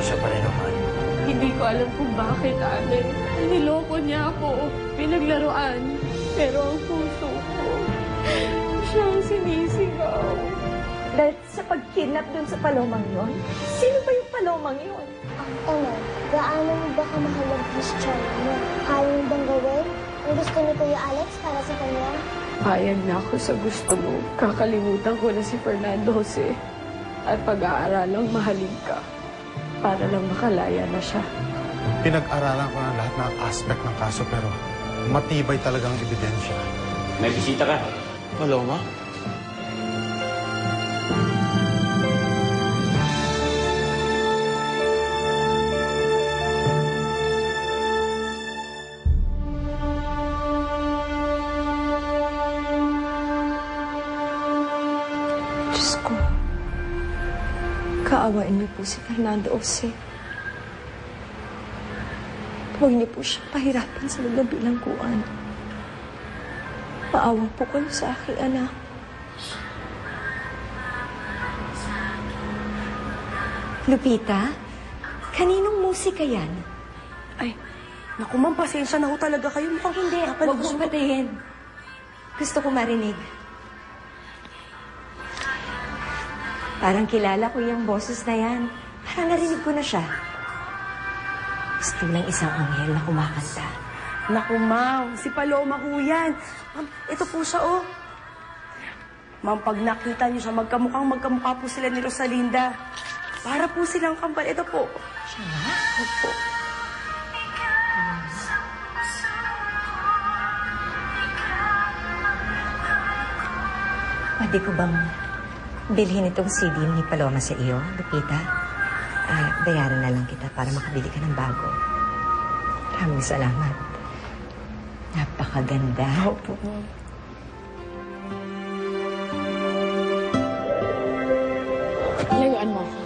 siya pa rin ang mahal mo. Hindi ko alam kung bakit, Ate. Niloko niya ako. Pinaglaruan. Pero ang puso ko, siya ang sinisigaw. Dahil sa pagkidnap dun sa palomang yon? Sino ba yung palomang yon? Ina, gaano mo ba kamahal ang Christian mo? Kaya mo bang gawin ang gusto ni Kuya Alex para sa kanya? Payag na ako sa gusto mo. Kakalimutan ko na si Fernando Jose. At pag-aaralang mahalin ka. Para lang makalaya na siya. Pinag-aralan ko na lahat ng aspect ng kaso pero matibay talagang ebidensya. May bisita ka. Paloma? Diyos ko. Kaawain niyo po si Fernando Jose. Huwag niyo po siya pahirapan sa mga bilangguan. Maawa po kayo sa aking anak. Lupita, kaninong musika yan? Ay, naku ma'am, pasensya na ho talaga kayo. Mukhang Hindi, huwag mong patayin. Gusto ko marinig. Parang kilala ko yung boses na yan. Parang narinig ko na siya. Gusto lang isang anghel na kumakanta. Naku ma'am, si Paloma ho yan. Ma'am, ito po siya oh. Ma'am, pag nakita niyo siya, magkamukha po sila ni Rosalinda. Para po silang kambal. Ito po. Siya nga? Opo. Pwede ko bang bilhin itong CD ni Paloma sa iyo, Lupita? Bayaran na lang kita para makabili ka ng bago. Maraming salamat. Napakaganda. Opo. Layuan mo ako.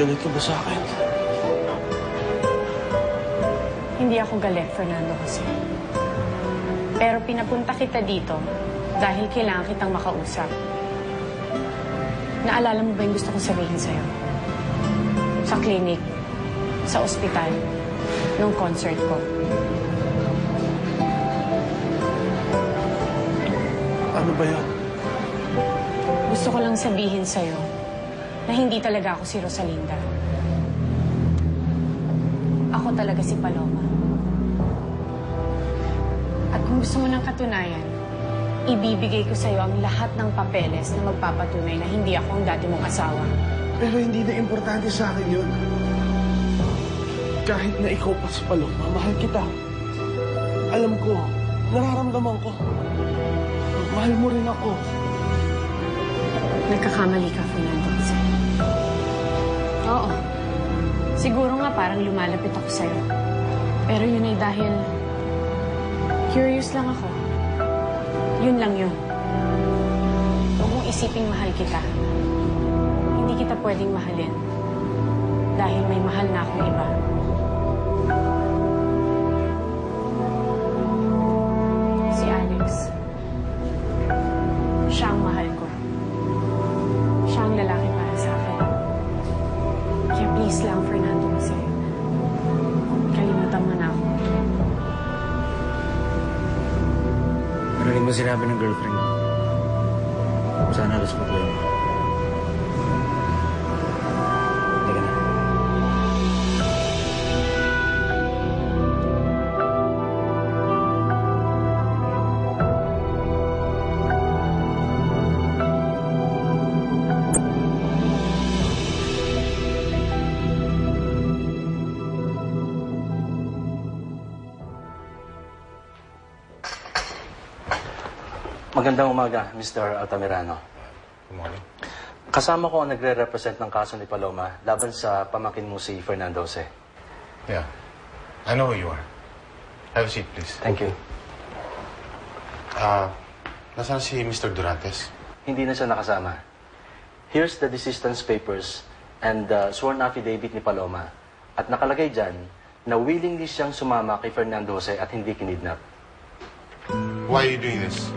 Galit ka ba sa akin? Hindi ako galit, Fernando Jose. Pero pinapunta kita dito dahil kailangan kitang makausap. Naalala mo ba yung gusto kong sabihin sa'yo? Sa clinic, sa ospital, nung concert ko. Ano ba yan? Gusto ko lang sabihin sa'yo na hindi talaga ako si Rosalinda. Ako talaga si Paloma. At kung gusto mo ng katunayan, ibibigay ko sa'yo ang lahat ng papeles na magpapatunay na hindi ako ang dati mong asawa. Pero hindi na importante sa akin yun. Kahit na ikaw pa si Paloma, mahal kita. Alam ko, nararamdaman ko. Mahal mo rin ako. Nagkakamali ka, Fernando Jose. Oo. Siguro nga parang lumalapit ako sa'yo. Pero yun ay dahil curious lang ako. Yun lang yun. Huwag mong isiping mahal kita. Hindi kita pwedeng mahalin. Dahil may mahal na akong iba. Si Alex. Siya ang mahal ko. Siya ang lalaki para sa akin. Kaya please lang, Fernando Jose. Kalimutan mo na ako. Marinig mo sinabi ng girlfriend mo. Sana respetuhin mo. Teka na. Magandang umaga, Mr. Altamirano. Good morning. Kasama ko ang nagre-represent ng kaso ni Paloma laban sa pamangkin mo si Fernando Jose. Yeah. I know who you are. Have a seat, please. Thank you. Nasaan si Mr. Durantes? Hindi na siya nakasama. Here's the desistance papers and the sworn affidavit ni Paloma. At nakalagay dyan na willingly siyang sumama kay Fernando Jose at hindi kinidnap. Why are you doing this?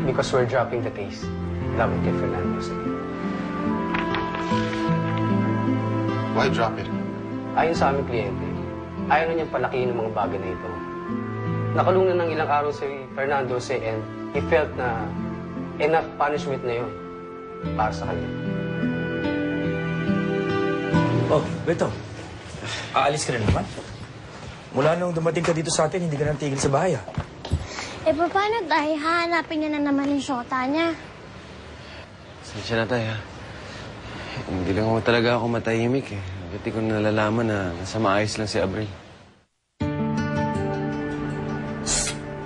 Because we're dropping the case. Laban kay Fernando Jose. Why drop it? Ayon sa aming kliyente, ayaw na niyang palakihin ng mga bagay na ito. Nakulong na ng ilang araw si Fernando Jose and he felt na enough punishment na yun para sa kanya. Oh, Beto. Aalis ka na naman? Mula nung dumating ka dito sa atin, hindi ka nang tigil sa bahay, ah. Eh, paano tayo? Hahanapin niya na naman yung shota niya. Sensya na tayo, ha? Hindi lang ako talaga ako matahimik, eh. Hindi ko nalalaman na nasa maayos lang si Abril.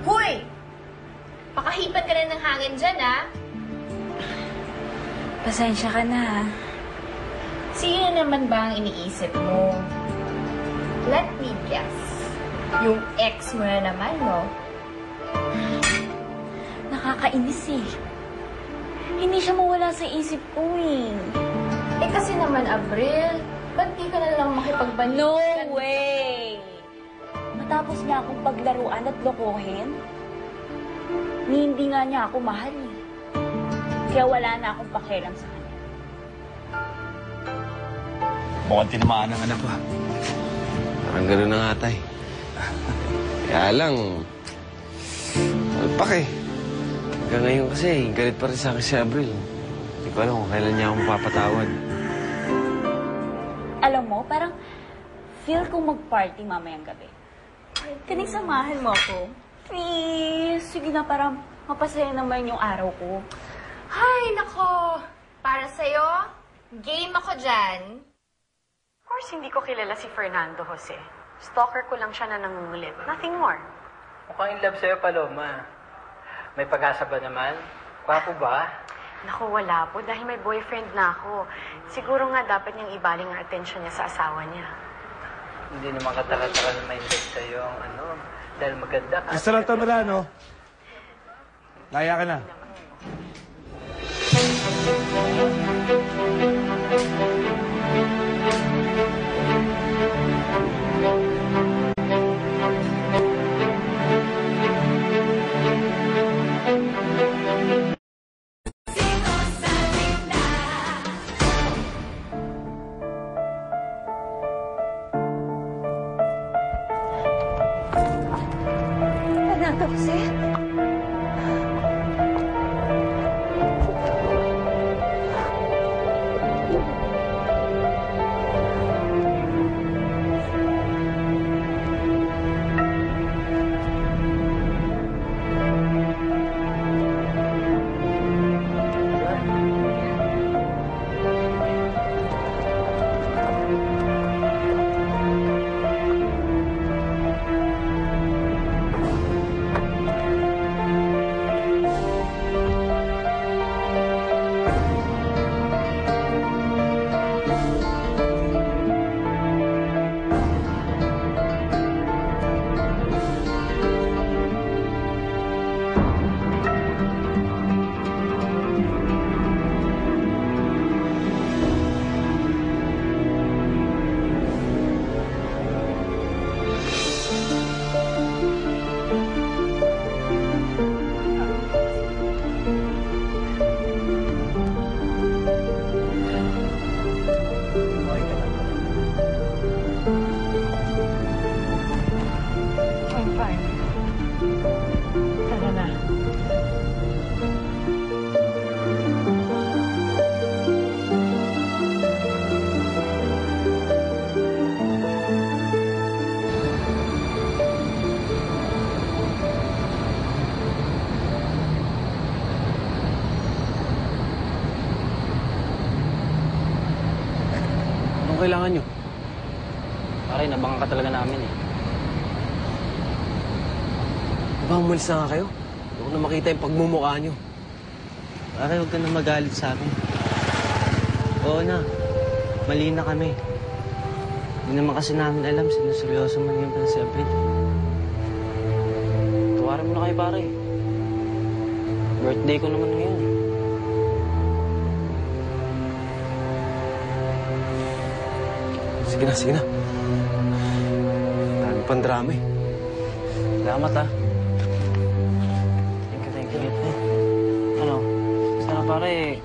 Hoy! Pakahipan ka na ng hangin dyan, ha? Pasensya ka na, ha? Sino naman ba ang iniisip mo? Let me guess. Yung ex mo na naman, no? Nakakainis, eh. Hindi siya mawala sa isip ko, eh. Eh kasi naman, Abril, ba't di ka na lang makipagbalik? No way! Matapos niya akong paglaruan at lokohin, hindi nga niya ako mahal, eh. Kaya wala na akong pakialam sa kanya. Mukhang tinamaan ang anak ko, ha? Parang gano'n na nga, tay. Kaya lang, alpak, eh. Hanggang ngayon kasi, galit pa rin sa akin si Abril. Hindi ko alam kung kailan niya ako mapapatawad. Alam mo, parang feel ko mag-party mamayang gabi. Kanig samahan mo ako. Please, sige na, parang mapasaya naman yung araw ko. Hay, nako! Para sa'yo, game ako dyan. Of course, hindi ko kilala si Fernando Jose. Stalker ko lang siya na nangungulit. Nothing more. Mukhang in love sa'yo, Paloma. May pag-asa ba naman? Kwapo ba? Naku, wala po. Dahil may boyfriend na ako. Siguro nga dapat niyang ibaling ang atensyon niya sa asawa niya. Hindi naman kataka-taka na may love sa'yo ang ano. Dahil maganda ka. Mr. Altamirano, laya ka na. Fernando Jose? Kailangan nyo? Pare, nabangan ka talaga namin eh. Diba, umalis na nga kayo? Hindi ko na makita yung pagmumukha nyo. Pare, huwag ka na magalit sa akin. Oo na, mali na kami. Hindi naman kasi namin alam sinuseryoso man yung si Abril. Tawaran mo na kayo, pare. Birthday ko naman ngayon. Sige na, sige na. Dami pang drama, eh. Salamat, ah. Thank you. Ano? Sana pare,